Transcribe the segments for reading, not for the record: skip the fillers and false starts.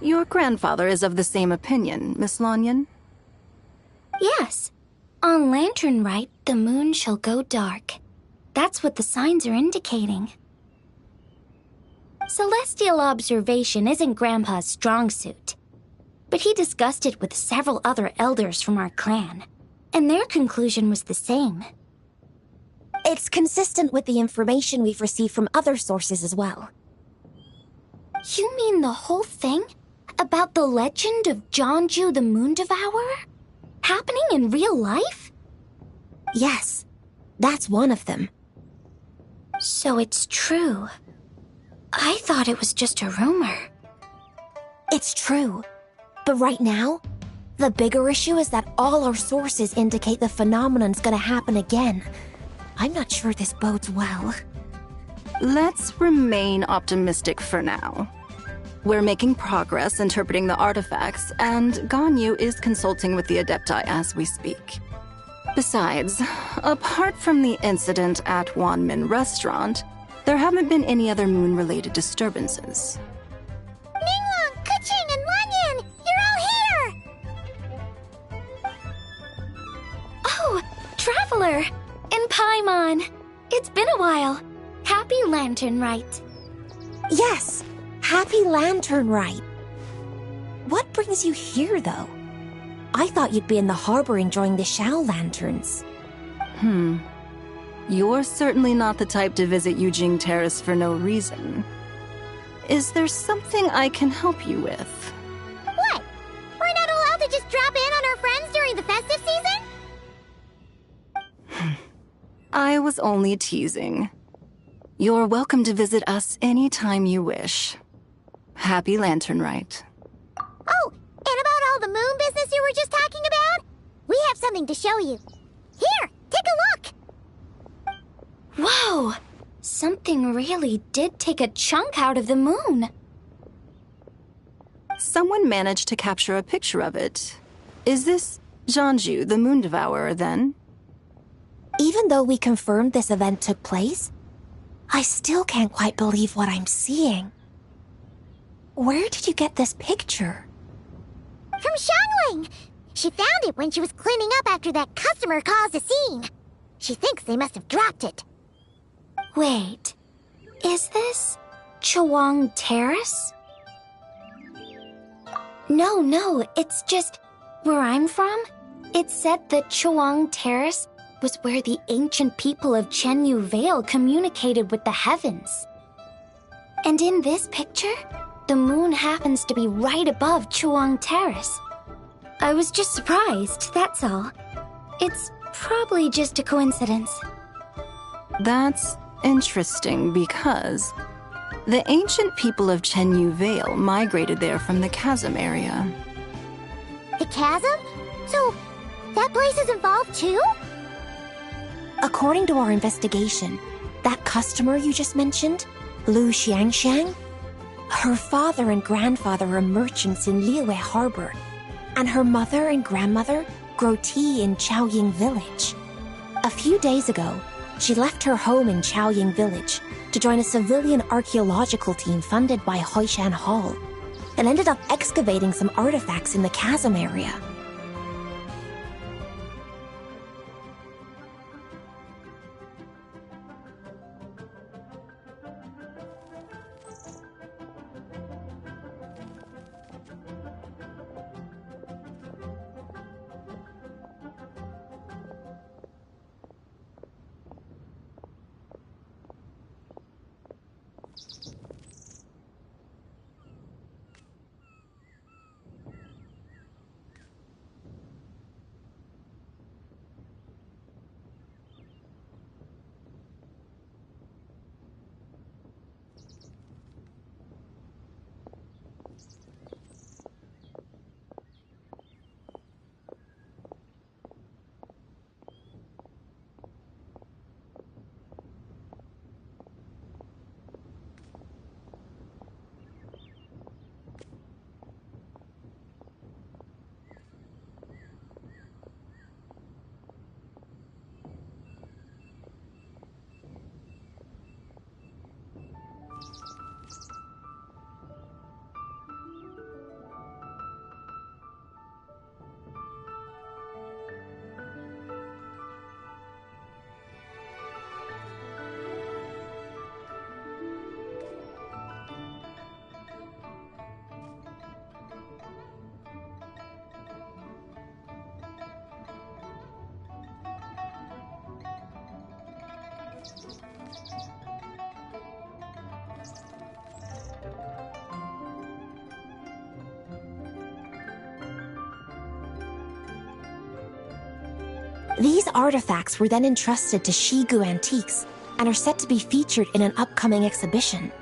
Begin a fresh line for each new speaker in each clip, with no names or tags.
Your grandfather is of the same opinion, Miss Lanyan?
Yes. On Lantern Rite, the moon shall go dark. That's what the signs are indicating. Celestial observation isn't Grandpa's strong suit. But he discussed it with several other elders from our clan, and their conclusion was the same.
It's consistent with the information we've received from other sources as well.
You mean the whole thing? About the legend of Jeonju the Moon Devourer? Happening in real life?
Yes, that's one of them.
So it's true. I thought it was just a rumor.
It's true. But right now, the bigger issue is that all our sources indicate the phenomenon's gonna happen again. I'm not sure this bodes well.
Let's remain optimistic for now. We're making progress interpreting the artifacts, and Ganyu is consulting with the Adepti as we speak. Besides, apart from the incident at Wanmin Restaurant, there haven't been any other moon-related disturbances.
Ningguang, Keqing, and Lanyan! You're all here!
Oh, Traveler! And Paimon! It's been a while. Happy Lantern Rite.
Yes, happy Lantern Rite. What brings you here, though? I thought you'd be in the harbor enjoying the Shao Lanterns.
You're certainly not the type to visit Yujing Terrace for no reason. Is there something I can help you with?
What? We're not allowed to just drop in on our friends during the festive season?
I was only teasing. You're welcome to visit us anytime you wish. Happy Lantern Rite.
Oh, and about all the moon business you were just talking about? We have something to show you. Here, take a look!
Whoa! Something really did take a chunk out of the moon.
Someone managed to capture a picture of it. Is this Jeonju, the Moon Devourer, then?
Even though we confirmed this event took place, I still can't quite believe what I'm seeing. Where did you get this picture?
From Xiangling! She found it when she was cleaning up after that customer caused a scene. She thinks they must have dropped it.
Wait, is this Chawang Terrace? No, it's just where I'm from. It said that Chawang Terrace was where the ancient people of Chenyu Vale communicated with the heavens. And in this picture, the moon happens to be right above Chawang Terrace. I was just surprised, that's all. It's probably just a coincidence.
That's interesting because the ancient people of Chenyu Vale migrated there from the chasm area.
The chasm? So, that place is involved too?
According to our investigation, that customer you just mentioned, Lu Xiangxiang, her father and grandfather are merchants in Liyue Harbor, and her mother and grandmother grow tea in Chaoying Village. A few days ago, she left her home in Chaoying Village to join a civilian archaeological team funded by Hoishan Hall, and ended up excavating some artifacts in the chasm area. These artifacts were then entrusted to Shigu Antiques and are set to be featured in an upcoming exhibition.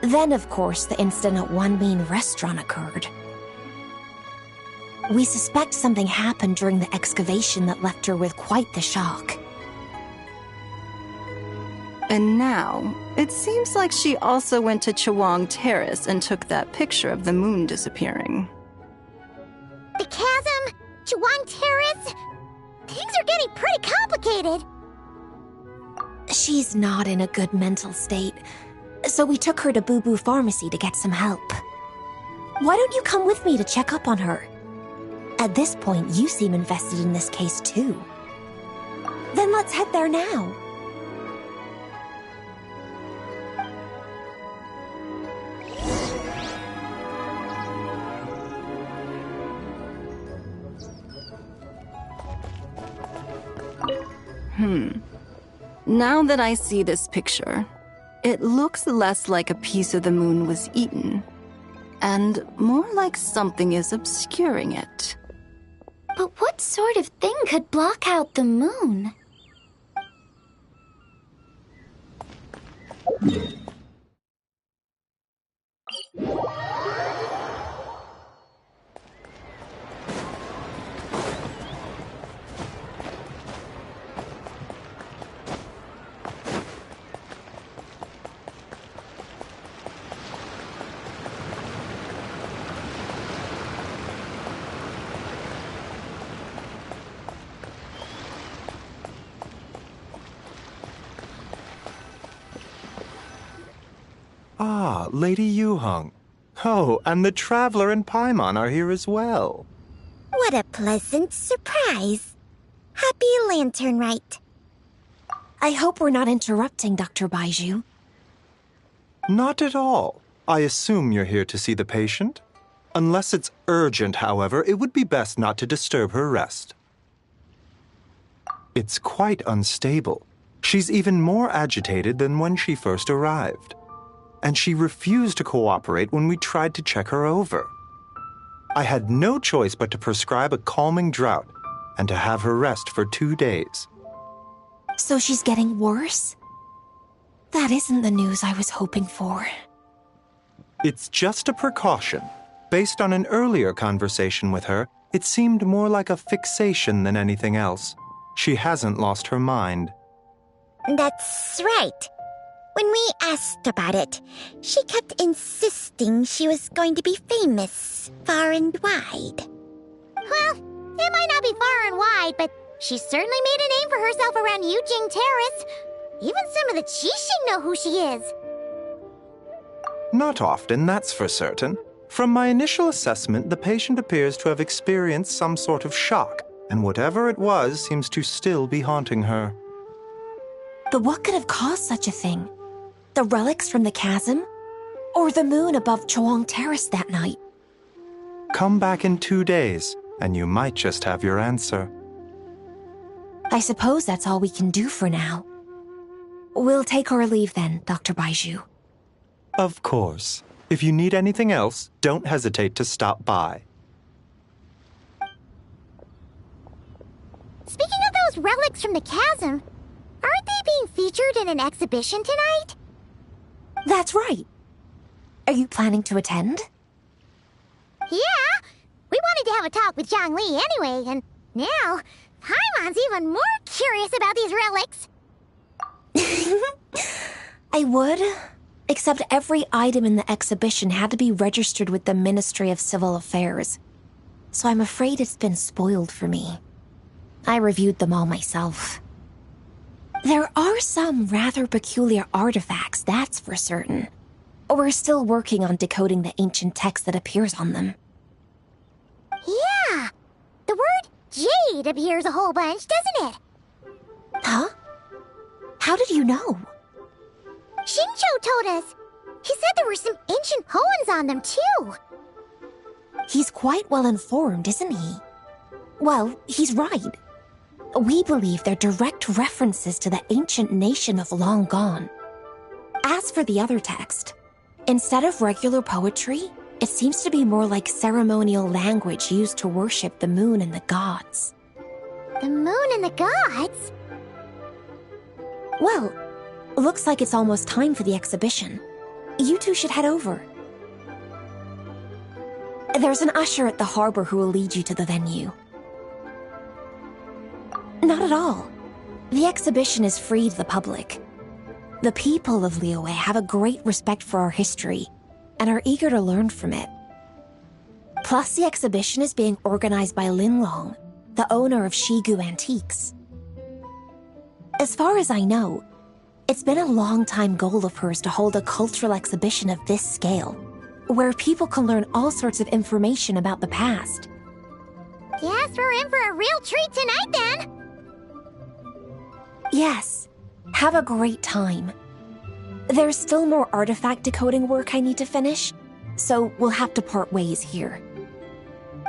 Then, of course, the incident at One Main Restaurant occurred. We suspect something happened during the excavation that left her with quite the shock.
And now, it seems like she also went to Chawang Terrace and took that picture of the moon disappearing.
The chasm? Chawang Terrace? Things are getting pretty complicated.
She's not in a good mental state, so we took her to Boo Boo Pharmacy to get some help. Why don't you come with me to check up on her? At this point, you seem invested in this case too. Then let's head there now.
Now that I see this picture, it looks less like a piece of the moon was eaten, and more like something is obscuring it.
But what sort of thing could block out the moon?
Ah, Lady Yu-hung. Oh, and the Traveler and Paimon are here as well.
What a pleasant surprise. Happy Lantern Rite.
I hope we're not interrupting, Dr. Baiju.
Not at all. I assume you're here to see the patient? Unless it's urgent, however, it would be best not to disturb her rest. It's quite unstable. She's even more agitated than when she first arrived. And she refused to cooperate when we tried to check her over. I had no choice but to prescribe a calming draught and to have her rest for 2 days.
So she's getting worse? That isn't the news I was hoping for.
It's just a precaution. Based on an earlier conversation with her, it seemed more like a fixation than anything else. She hasn't lost her mind.
That's right. When we asked about it, she kept insisting she was going to be famous far and wide. Well, it might not be far and wide, but she certainly made a name for herself around Yujing Terrace. Even some of the Qixing know who she is.
Not often, that's for certain. From my initial assessment, the patient appears to have experienced some sort of shock, and whatever it was seems to still be haunting her.
But what could have caused such a thing? The relics from the chasm? Or the moon above Chawang Terrace that night?
Come back in 2 days, and you might just have your answer.
I suppose that's all we can do for now. We'll take our leave then, Dr. Baiju.
Of course. If you need anything else, don't hesitate to stop by.
Speaking of those relics from the chasm, aren't they being featured in an exhibition tonight?
That's right. Are you planning to attend?
Yeah, we wanted to have a talk with Zhang Li anyway, and now Paimon's even more curious about these relics.
I would, except every item in the exhibition had to be registered with the Ministry of Civil Affairs, so I'm afraid it's been spoiled for me. I reviewed them all myself. There are some rather peculiar artifacts, that's for certain. We're still working on decoding the ancient text that appears on them.
Yeah, the word jade appears a whole bunch, doesn't it?
Huh? How did you know?
Xingqiu told us. He said there were some ancient poems on them, too.
He's quite well informed, isn't he? Well, he's right. We believe they're direct references to the ancient nation of long gone. As for the other text, instead of regular poetry, it seems to be more like ceremonial language used to worship the moon and the gods.
The moon and the gods?
Well, looks like it's almost time for the exhibition. You two should head over. There's an usher at the harbor who will lead you to the venue. Not at all. The exhibition is free to the public. The people of Liyue have a great respect for our history and are eager to learn from it. Plus, the exhibition is being organized by Linlong, the owner of Shigu Antiques. As far as I know, it's been a long-time goal of hers to hold a cultural exhibition of this scale, where people can learn all sorts of information about the past.
Guess we're in for a real treat tonight, then!
Yes, have a great time. There's still more artifact decoding work I need to finish, so we'll have to part ways here.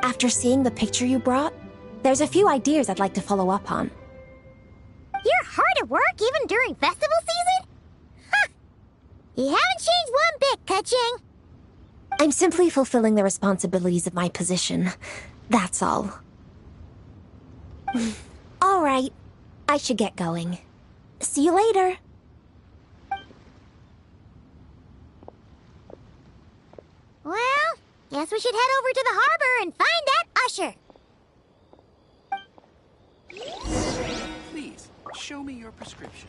After seeing the picture you brought, there's a few ideas I'd like to follow up on.
You're hard at work even during festival season? Huh! You haven't changed one bit, Keqing.
I'm simply fulfilling the responsibilities of my position. That's all. All right, I should get going. See you later.
Well, guess we should head over to the harbor and find that usher.
Please, show me your prescription.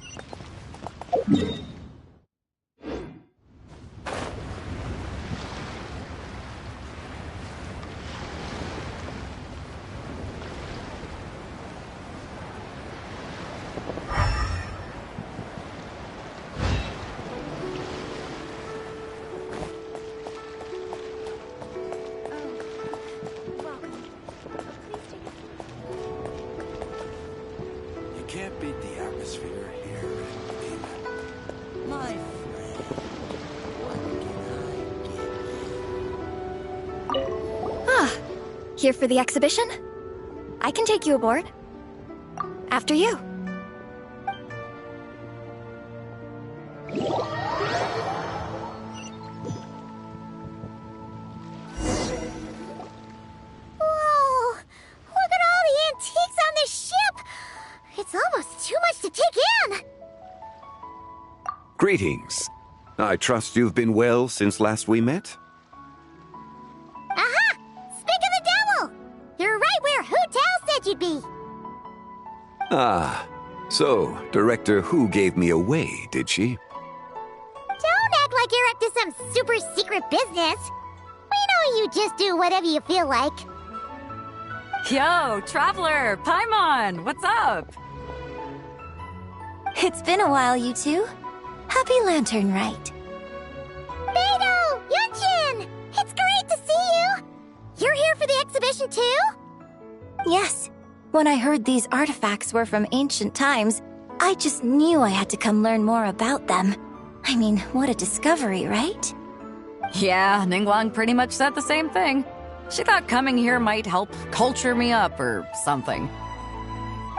You can't beat the atmosphere here in Demon. My friend, what can I get you?
Ah, here for the exhibition? I can take you aboard. After you.
Whoa! Look at all the antiques on this ship! It's almost too much to take in!
Greetings. I trust you've been well since last we met?
Aha! Speak of the devil! You're right where Hu Tao said you'd be!
Ah, so Director Hu gave me away, did she?
Don't act like you're up to some super secret business! We know you just do whatever you feel like.
Yo, Traveler! Paimon! What's up?
It's been a while, you two. Happy Lantern Rite.
Beidou! Yunchin! It's great to see you! You're here for the exhibition too?
Yes. When I heard these artifacts were from ancient times, I just knew I had to come learn more about them. I mean, what a discovery, right?
Yeah, Ningguang pretty much said the same thing. She thought coming here might help culture me up or something.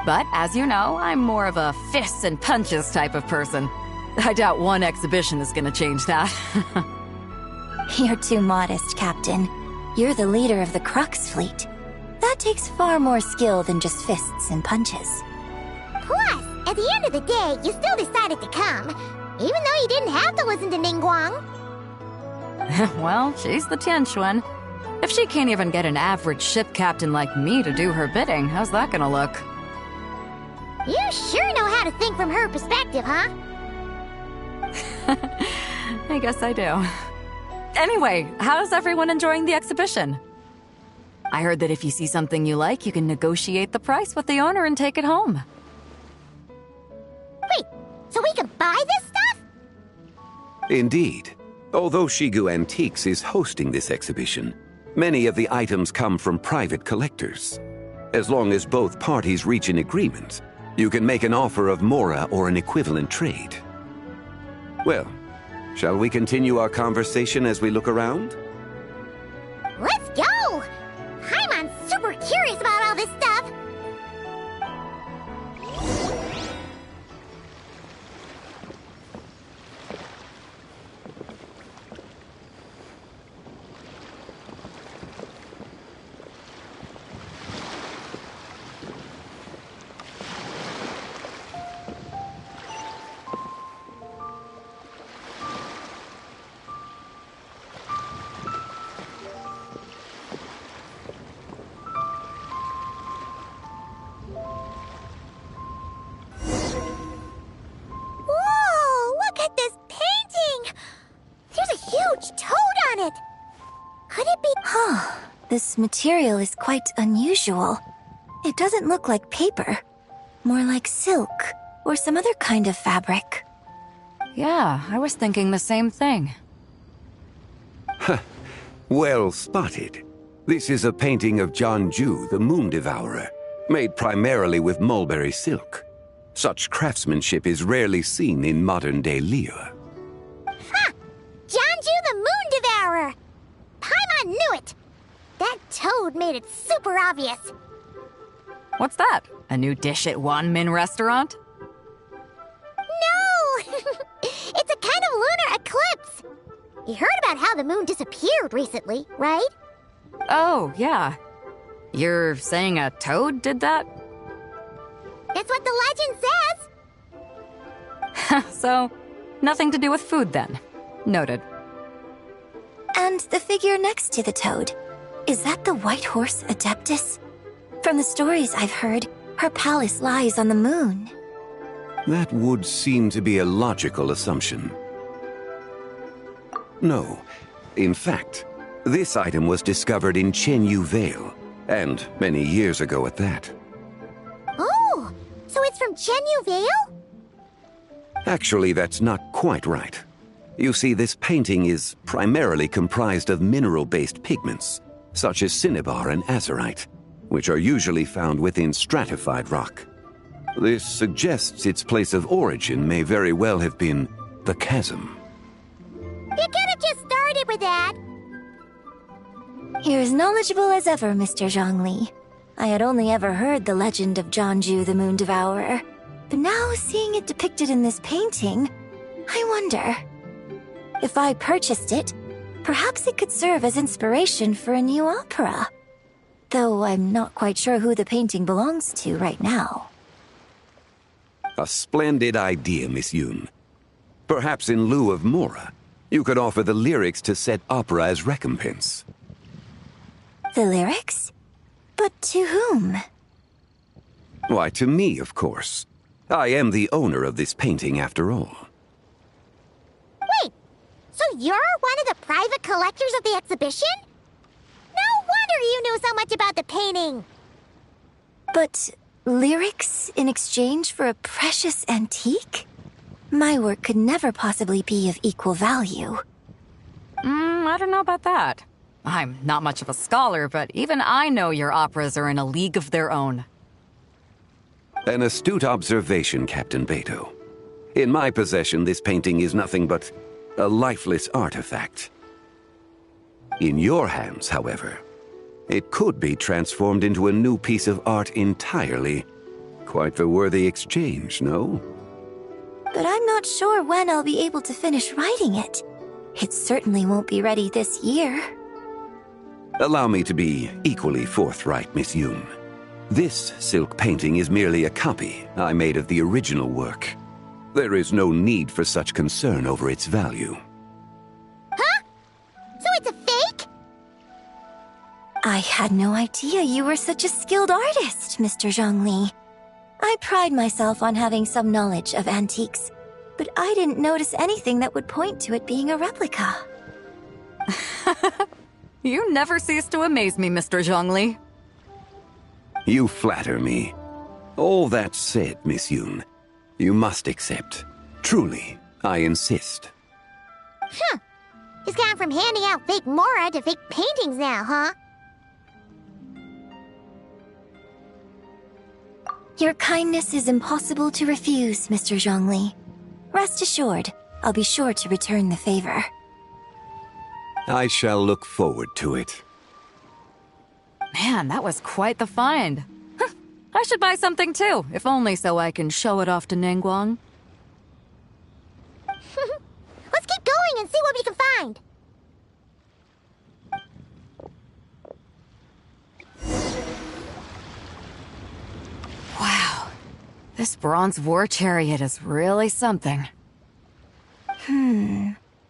But as you know, I'm more of a fists and punches type of person. I doubt one exhibition is gonna change that.
You're too modest, Captain. You're the leader of the Crux fleet. That takes far more skill than just fists and punches.
Plus, at the end of the day, you still decided to come, even though you didn't have to listen to Ningguang.
Well, she's the Tianquan. If she can't even get an average ship captain like me to do her bidding, how's that gonna look?
You sure know how to think from her perspective, huh?
I guess I do. Anyway, how's everyone enjoying the exhibition? I heard that if you see something you like, you can negotiate the price with the owner and take it home.
Wait, so we can buy this stuff?
Indeed. Although Shigu Antiques is hosting this exhibition, many of the items come from private collectors. As long as both parties reach an agreement, you can make an offer of mora or an equivalent trade. Well, shall we continue our conversation as we look around?
Let's go! I'm super curious about all this stuff.
This material is quite unusual. It doesn't look like paper, more like silk or some other kind of fabric.
Yeah, I was thinking the same thing.
Well spotted. This is a painting of Jianju, the Moon Devourer, made primarily with mulberry silk. Such craftsmanship is rarely seen in modern-day Liyue.
Ha! Jianju the Moon Devourer! Paimon knew it! That toad made it super obvious.
What's that? A new dish at Wanmin restaurant?
No! It's a kind of lunar eclipse. You heard about how the moon disappeared recently, right?
Oh, yeah. You're saying a toad did that?
That's what the legend says.
So, nothing to do with food then. Noted.
And the figure next to the toad, is that the white horse Adeptus? From the stories I've heard, her palace lies on the moon.
That would seem to be a logical assumption. No. In fact, this item was discovered in Chenyu Vale, and many years ago at that.
Oh, so it's from Chenyu Vale?
Actually, that's not quite right. You see, this painting is primarily comprised of mineral-based pigments, such as cinnabar and azurite, which are usually found within stratified rock. This suggests its place of origin may very well have been the chasm.
You could have just started with that.
You're as knowledgeable as ever, Mr. Zhongli. I had only ever heard the legend of Jianju the Moon Devourer, but now seeing it depicted in this painting, I wonder. If I purchased it, perhaps it could serve as inspiration for a new opera. Though I'm not quite sure who the painting belongs to right now.
A splendid idea, Miss Yoon. Perhaps in lieu of Mora, you could offer the lyrics to said opera as recompense.
The lyrics? But to whom?
Why, to me, of course. I am the owner of this painting, after all.
Wait, so you're one of the private collectors of the exhibition? No wonder you knew so much about the painting.
But lyrics in exchange for a precious antique? My work could never possibly be of equal value.
I don't know about that. I'm not much of a scholar, but even I know your operas are in a league of their own.
An astute observation, Captain Beto. In my possession, this painting is nothing but a lifeless artifact. In your hands, however, it could be transformed into a new piece of art entirely. Quite the worthy exchange, no?
But I'm not sure when I'll be able to finish writing it. It certainly won't be ready this year.
Allow me to be equally forthright, Miss Yoon. This silk painting is merely a copy I made of the original work. There is no need for such concern over its value.
Huh? So it's a fake?
I had no idea you were such a skilled artist, Mr. Zhongli. I pride myself on having some knowledge of antiques, but I didn't notice anything that would point to it being a replica.
You never cease to amaze me, Mr. Zhongli.
You flatter me. All that said, Miss Yoon, you must accept. Truly, I insist.
Huh. He's gone from handing out fake Mora to fake paintings now, huh?
Your kindness is impossible to refuse, Mr. Zhongli. Rest assured, I'll be sure to return the favor.
I shall look forward to it.
Man, that was quite the find. I should buy something too, if only so I can show it off to Ningguang.
Let's keep going and see what we can find.
Wow, this bronze war chariot is really something.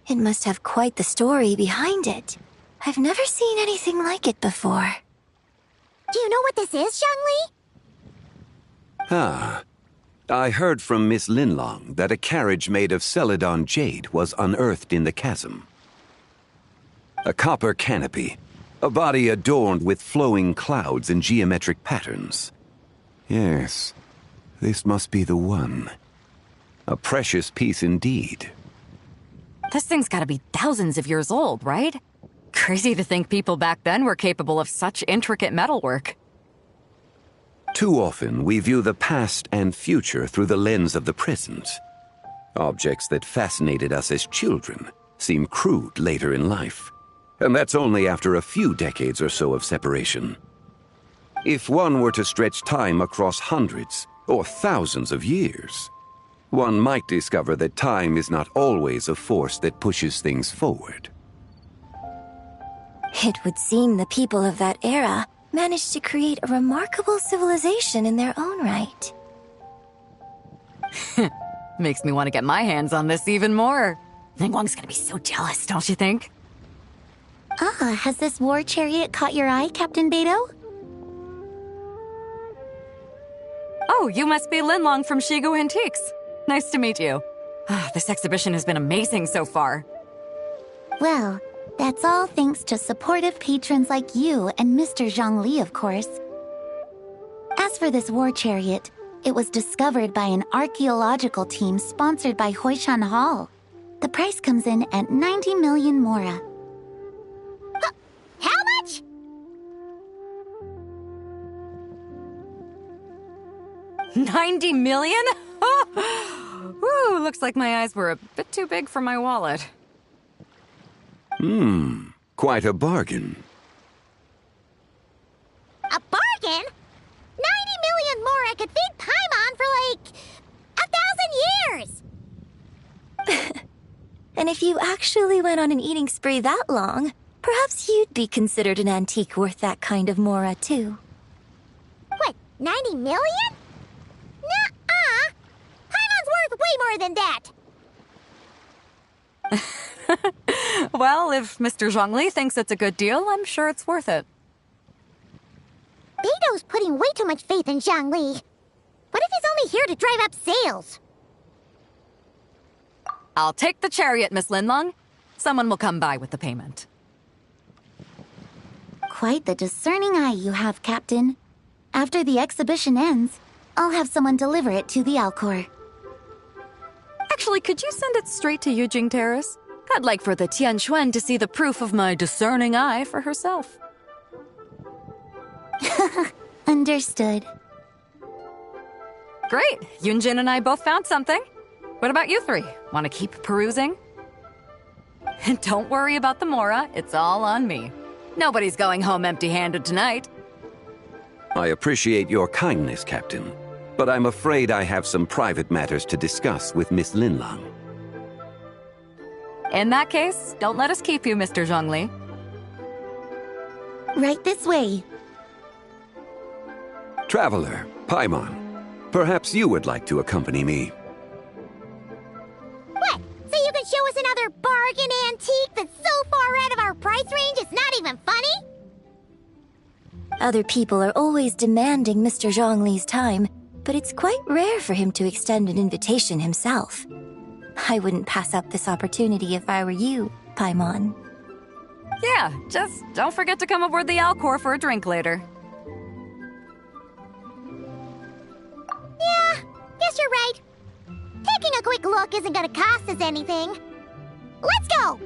It must have quite the story behind it. I've never seen anything like it before.
Do you know what this is, Zhongli?
Ah, I heard from Miss Linlong that a carriage made of Celadon jade was unearthed in the chasm. A copper canopy, A body adorned with flowing clouds and geometric patterns. Yes, this must be the one. A precious piece indeed.
This thing's gotta be thousands of years old, right? Crazy to think people back then were capable of such intricate metalwork.
Too often, we view the past and future through the lens of the present. Objects that fascinated us as children seem crude later in life. And that's only after a few decades or so of separation. If one were to stretch time across hundreds or thousands of years, one might discover that time is not always a force that pushes things forward.
It would seem the people of that era managed to create a remarkable civilization in their own right.
Makes me want to get my hands on this even more. Ningguang's gonna be so jealous, don't you think?
Ah, has this war chariot caught your eye, Captain Beidou?
Oh, you must be Linlong from Shigu Antiques. Nice to meet you. This exhibition has been amazing so far.
Well, that's all thanks to supportive patrons like you and Mr. Zhongli, of course. As for this war chariot, it was discovered by an archaeological team sponsored by Huishan Hall. The price comes in at 90 million mora.
How much?
$90 million? Woo, looks like my eyes were a bit too big for my wallet.
Quite a bargain.
A bargain? 90 million more I could feed Paimon for like 1,000 years!
And if you actually went on an eating spree that long, perhaps you'd be considered an antique worth that kind of mora, too.
What, 90 million? Nuh-uh! Paimon's worth way more than that!
Well, if Mr. Zhongli thinks it's a good deal, I'm sure it's worth it.
Beidou's putting way too much faith in Zhongli. What if he's only here to drive up sales?
I'll take the chariot, Miss Linlong. Someone will come by with the payment.
Quite the discerning eye you have, Captain. After the exhibition ends, I'll have someone deliver it to the Alcor.
Actually, could you send it straight to Yujing Terrace? I'd like for the Tianquan to see the proof of my discerning eye for herself.
Understood.
Great! Yunjin and I both found something. What about you three? Want to keep perusing? Don't worry about the mora, it's all on me. Nobody's going home empty-handed tonight.
I appreciate your kindness, Captain, but I'm afraid I have some private matters to discuss with Miss Linlong.
In that case, don't let us keep you, Mr. Zhongli.
Right this way.
Traveler, Paimon, perhaps you would like to accompany me.
What? So you can show us another bargain antique that's so far out of our price range it's not even funny?
Other people are always demanding Mr. Zhongli's time, but it's quite rare for him to extend an invitation himself. I wouldn't pass up this opportunity if I were you, Paimon.
Yeah, just don't forget to come aboard the Alcor for a drink later.
Yeah, guess you're right. Taking a quick look isn't gonna cost us anything. Let's go!